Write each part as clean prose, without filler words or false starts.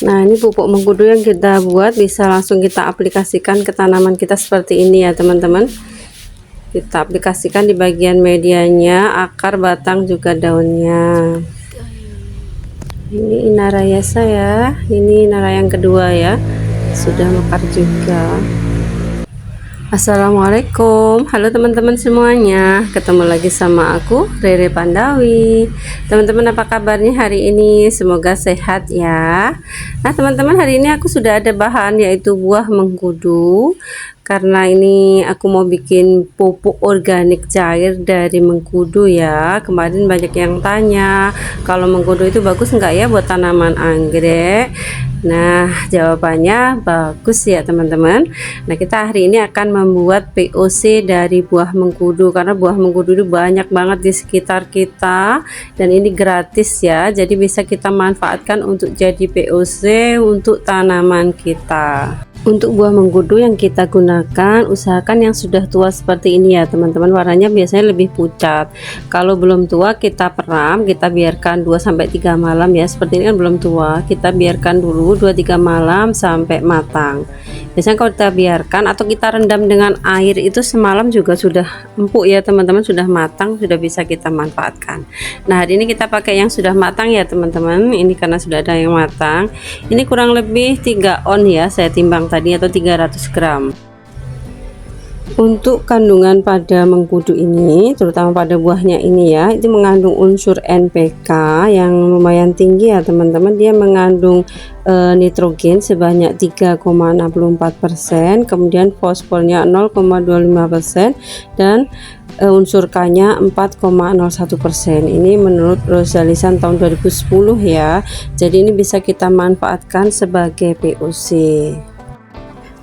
Nah, ini pupuk mengkudu yang kita buat bisa langsung kita aplikasikan ke tanaman kita seperti ini ya teman-teman. Kita aplikasikan di bagian medianya, akar, batang, juga daunnya. Ini inarayasa ya, ini inara yang kedua ya, sudah mekar juga. Assalamualaikum, halo teman-teman semuanya, ketemu lagi sama aku Rere Pandawi. Teman-teman, apa kabarnya hari ini? Semoga sehat ya. Nah teman-teman, hari ini aku sudah ada bahan, yaitu buah mengkudu. Karena ini aku mau bikin pupuk organik cair dari mengkudu ya. Kemarin banyak yang tanya kalau mengkudu itu bagus enggak ya buat tanaman anggrek. Nah, jawabannya bagus ya teman-teman. Nah, kita hari ini akan membuat POC dari buah mengkudu, karena buah mengkudu itu banyak banget di sekitar kita dan ini gratis ya. Jadi bisa kita manfaatkan untuk jadi POC untuk tanaman kita. Untuk buah mengkudu yang kita gunakan, usahakan yang sudah tua seperti ini ya teman-teman. Warnanya biasanya lebih pucat. Kalau belum tua kita peram, kita biarkan 2-3 malam ya. Seperti ini kan belum tua, kita biarkan dulu 2-3 malam sampai matang. Biasanya kalau kita biarkan atau kita rendam dengan air itu semalam juga sudah empuk ya teman-teman, sudah matang, sudah bisa kita manfaatkan. Nah, hari ini kita pakai yang sudah matang ya teman-teman. Ini karena sudah ada yang matang. Ini kurang lebih 3 on ya, saya timbang tadi, atau 300 gram. Untuk kandungan pada mengkudu ini, terutama pada buahnya ini ya, itu mengandung unsur NPK yang lumayan tinggi ya teman-teman. Dia mengandung nitrogen sebanyak 3,64%, kemudian fosfornya 0,25%, dan unsur K-nya 4,01%. Ini menurut Rosalisan tahun 2010 ya. Jadi ini bisa kita manfaatkan sebagai POC.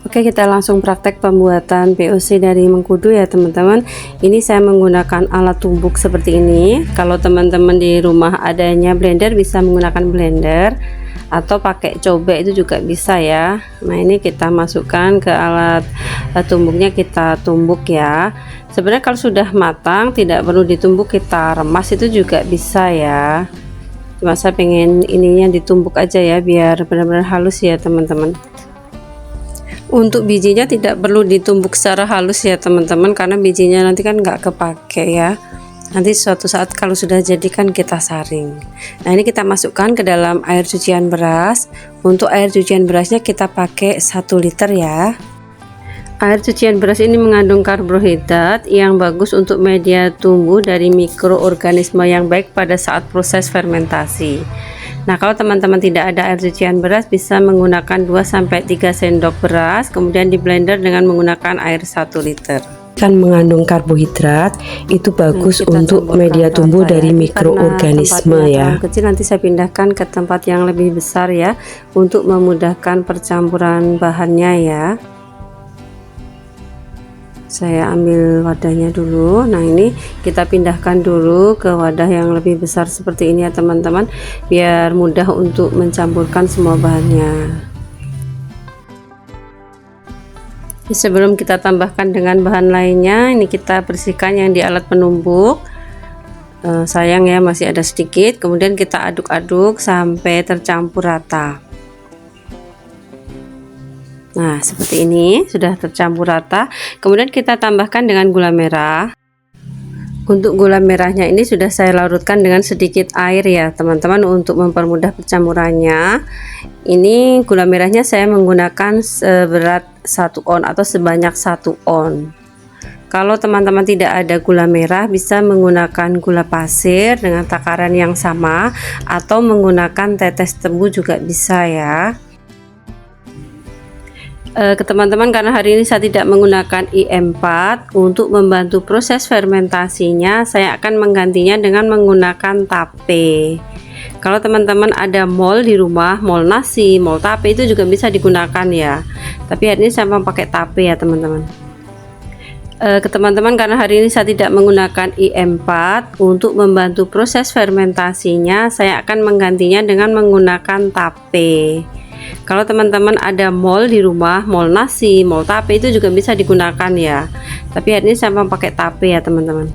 Oke, kita langsung praktek pembuatan POC dari mengkudu ya teman-teman. Ini saya menggunakan alat tumbuk seperti ini. Kalau teman-teman di rumah adanya blender, bisa menggunakan blender atau pakai cobek itu juga bisa ya. Nah, ini kita masukkan ke alat tumbuknya, kita tumbuk ya. Sebenarnya kalau sudah matang tidak perlu ditumbuk, kita remas itu juga bisa ya. Cuma saya pengen ininya ditumbuk aja ya, biar benar-benar halus ya teman-teman. Untuk bijinya tidak perlu ditumbuk secara halus ya teman-teman, karena bijinya nanti kan nggak kepake ya. Nanti suatu saat kalau sudah jadi kan kita saring. Nah, ini kita masukkan ke dalam air cucian beras. Untuk air cucian berasnya kita pakai 1 liter ya. Air cucian beras ini mengandung karbohidrat yang bagus untuk media tumbuh dari mikroorganisme yang baik pada saat proses fermentasi. Nah, kalau teman-teman tidak ada air cucian beras, bisa menggunakan 2-3 sendok beras, kemudian di blender dengan menggunakan air 1 liter. Kan mengandung karbohidrat, itu bagus untuk media tumbuh dari mikroorganisme ya. Kecil, nanti saya pindahkan ke tempat yang lebih besar ya, untuk memudahkan percampuran bahannya ya. Saya ambil wadahnya dulu. Nah, ini kita pindahkan dulu ke wadah yang lebih besar seperti ini ya teman-teman, biar mudah untuk mencampurkan semua bahannya. Sebelum kita tambahkan dengan bahan lainnya, ini kita bersihkan yang di alat penumbuk. Sayang ya, masih ada sedikit. Kemudian kita aduk-aduk sampai tercampur rata. Nah, seperti ini sudah tercampur rata. Kemudian kita tambahkan dengan gula merah. Untuk gula merahnya ini sudah saya larutkan dengan sedikit air ya teman-teman, untuk mempermudah pencampurannya. Ini gula merahnya saya menggunakan seberat 1 on atau sebanyak 1 on. Kalau teman-teman tidak ada gula merah, bisa menggunakan gula pasir dengan takaran yang sama, atau menggunakan tetes tebu juga bisa ya. Ke teman-teman, karena hari ini saya tidak menggunakan IM4 untuk membantu proses fermentasinya, saya akan menggantinya dengan menggunakan tape. Kalau teman-teman ada mol di rumah, mol nasi, mol tape itu juga bisa digunakan ya. Tapi hari ini saya mau pakai tape ya teman-teman. Ke teman-teman, karena hari ini saya tidak menggunakan IM4 untuk membantu proses fermentasinya, saya akan menggantinya dengan menggunakan tape. Kalau teman-teman ada mol di rumah, mol nasi, mol tape itu juga bisa digunakan ya. Tapi hari ini saya mau pakai tape ya teman-teman.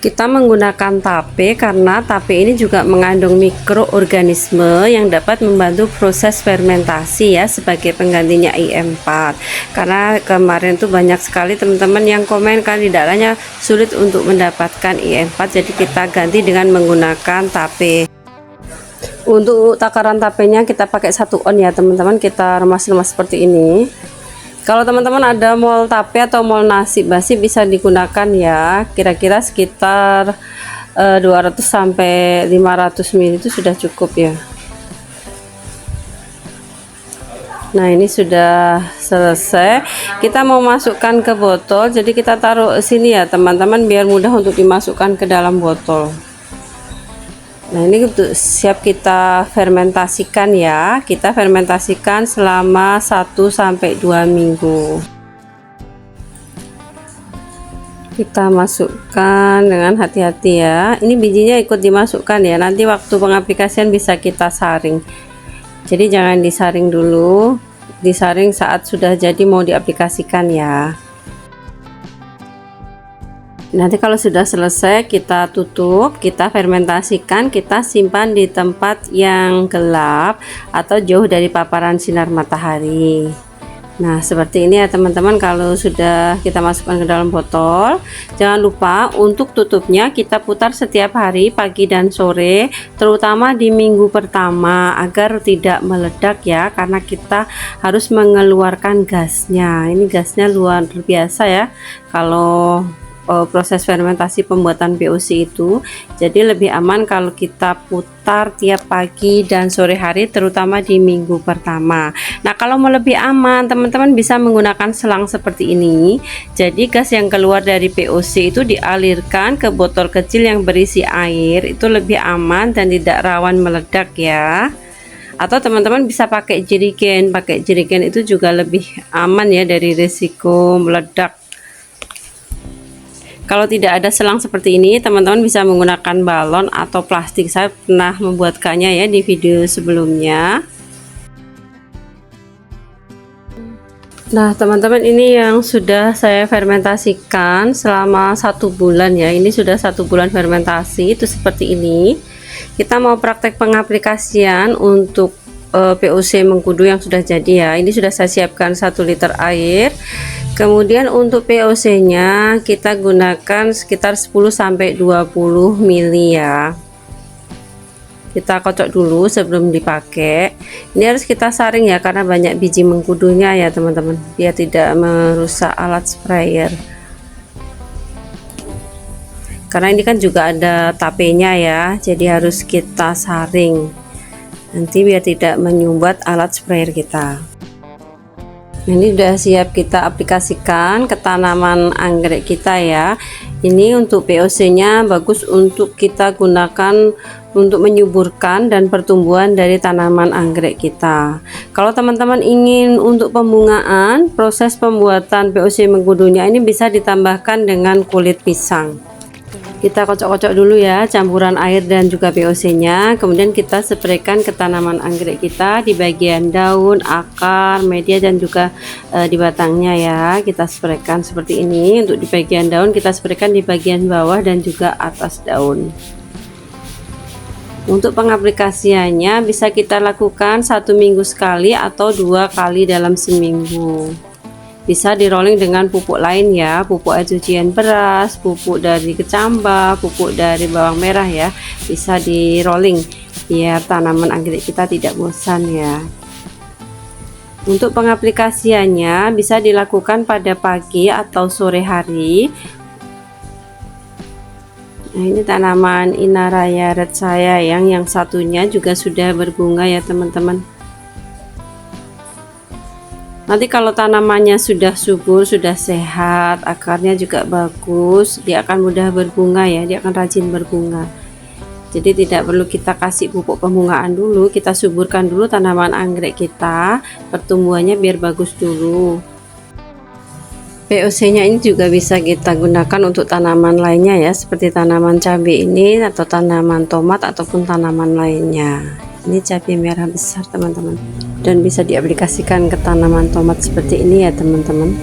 Kita menggunakan tape karena tape ini juga mengandung mikroorganisme yang dapat membantu proses fermentasi ya, sebagai penggantinya IM4. Karena kemarin tuh banyak sekali teman-teman yang komen kandidatnya sulit untuk mendapatkan IM4, jadi kita ganti dengan menggunakan tape. Untuk takaran tapenya kita pakai 1 on ya teman-teman, kita remas-remas seperti ini. Kalau teman-teman ada mol tape atau mol nasi basi bisa digunakan ya, kira-kira sekitar 200 sampai 500 ml itu sudah cukup ya. Nah ini sudah selesai, kita mau masukkan ke botol, jadi kita taruh sini ya teman-teman biar mudah untuk dimasukkan ke dalam botol. Nah ini untuk siap kita fermentasikan ya, kita fermentasikan selama 1 sampai 2 minggu. Kita masukkan dengan hati-hati ya, ini bijinya ikut dimasukkan ya, nanti waktu pengaplikasian bisa kita saring. Jadi jangan disaring dulu, disaring saat sudah jadi mau diaplikasikan ya. Nanti kalau sudah selesai kita tutup, kita fermentasikan, kita simpan di tempat yang gelap atau jauh dari paparan sinar matahari. Nah seperti ini ya teman-teman, kalau sudah kita masukkan ke dalam botol, jangan lupa untuk tutupnya kita putar setiap hari pagi dan sore, terutama di minggu pertama agar tidak meledak ya, karena kita harus mengeluarkan gasnya. Ini gasnya luar biasa ya kalau proses fermentasi pembuatan POC itu, jadi lebih aman kalau kita putar tiap pagi dan sore hari, terutama di minggu pertama. Nah kalau mau lebih aman teman-teman bisa menggunakan selang seperti ini, jadi gas yang keluar dari POC itu dialirkan ke botol kecil yang berisi air, itu lebih aman dan tidak rawan meledak ya. Atau teman-teman bisa pakai jerigen itu juga lebih aman ya dari risiko meledak. Kalau tidak ada selang seperti ini, teman-teman bisa menggunakan balon atau plastik. Saya pernah membuatkannya ya di video sebelumnya. Nah teman-teman, ini yang sudah saya fermentasikan selama 1 bulan ya. Ini sudah 1 bulan fermentasi, itu seperti ini. Kita mau praktek pengaplikasian untuk POC mengkudu yang sudah jadi ya. Ini sudah saya siapkan 1 liter air. Kemudian untuk POC nya kita gunakan sekitar 10 sampai 20 ml ya. Kita kocok dulu sebelum dipakai. Ini harus kita saring ya, karena banyak biji mengkudunya ya teman-teman, biar tidak merusak alat sprayer. Karena ini kan juga ada tapenya ya, jadi harus kita saring nanti biar tidak menyumbat alat sprayer kita. Ini sudah siap kita aplikasikan ke tanaman anggrek kita ya. Ini untuk POC nya bagus untuk kita gunakan untuk menyuburkan dan pertumbuhan dari tanaman anggrek kita. Kalau teman-teman ingin untuk pembungaan, proses pembuatan POC mengkudunya ini bisa ditambahkan dengan kulit pisang. Kita kocok-kocok dulu ya campuran air dan juga POC nya, kemudian kita spraykan ke tanaman anggrek kita di bagian daun, akar, media dan juga di batangnya ya. Kita spraykan seperti ini. Untuk di bagian daun kita spraykan di bagian bawah dan juga atas daun. Untuk pengaplikasiannya bisa kita lakukan 1 minggu sekali atau 2 kali dalam seminggu. Bisa di rolling dengan pupuk lain ya, pupuk air cucian beras, pupuk dari kecambah, pupuk dari bawang merah ya, bisa di rolling biar tanaman anggrek kita tidak bosan ya. Untuk pengaplikasiannya bisa dilakukan pada pagi atau sore hari. Nah ini tanaman Inaraya red saya yang satunya juga sudah berbunga ya teman-teman. Nanti kalau tanamannya sudah subur, sudah sehat, akarnya juga bagus, dia akan mudah berbunga ya, dia akan rajin berbunga. Jadi tidak perlu kita kasih pupuk pembungaan dulu, kita suburkan dulu tanaman anggrek kita, pertumbuhannya biar bagus dulu. POC nya ini juga bisa kita gunakan untuk tanaman lainnya ya, seperti tanaman cabai ini atau tanaman tomat ataupun tanaman lainnya. Ini cabai merah besar teman-teman, dan bisa diaplikasikan ke tanaman tomat seperti ini ya teman-teman.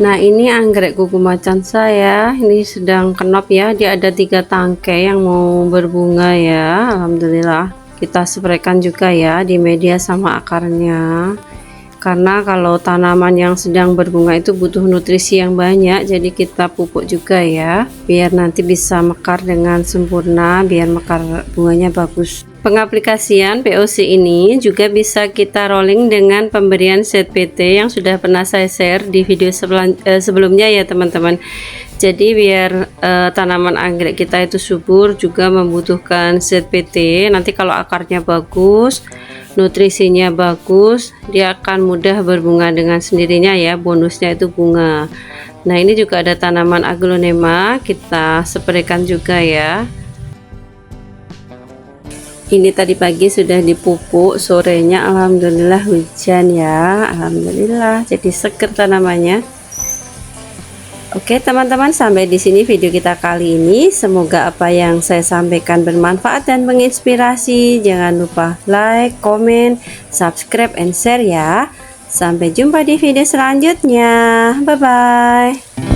Nah, ini anggrek kuku macan saya, ini sedang kenop ya, dia ada 3 tangkai yang mau berbunga ya. Alhamdulillah, kita spraykan juga ya di media sama akarnya, karena kalau tanaman yang sedang berbunga itu butuh nutrisi yang banyak, jadi kita pupuk juga ya, biar nanti bisa mekar dengan sempurna, biar mekar bunganya bagus. Pengaplikasian POC ini juga bisa kita rolling dengan pemberian ZPT yang sudah pernah saya share di video sebelumnya ya teman-teman. Jadi biar tanaman anggrek kita itu subur juga membutuhkan ZPT. Nanti kalau akarnya bagus, nutrisinya bagus, dia akan mudah berbunga dengan sendirinya ya, bonusnya itu bunga. Nah, ini juga ada tanaman aglonema, kita spraykan juga ya. Ini tadi pagi sudah dipupuk, sorenya alhamdulillah hujan ya, alhamdulillah jadi seger tanamannya. Oke teman-teman, sampai di sini video kita kali ini. Semoga apa yang saya sampaikan bermanfaat dan menginspirasi. Jangan lupa like, comment, subscribe, and share ya. Sampai jumpa di video selanjutnya. Bye bye.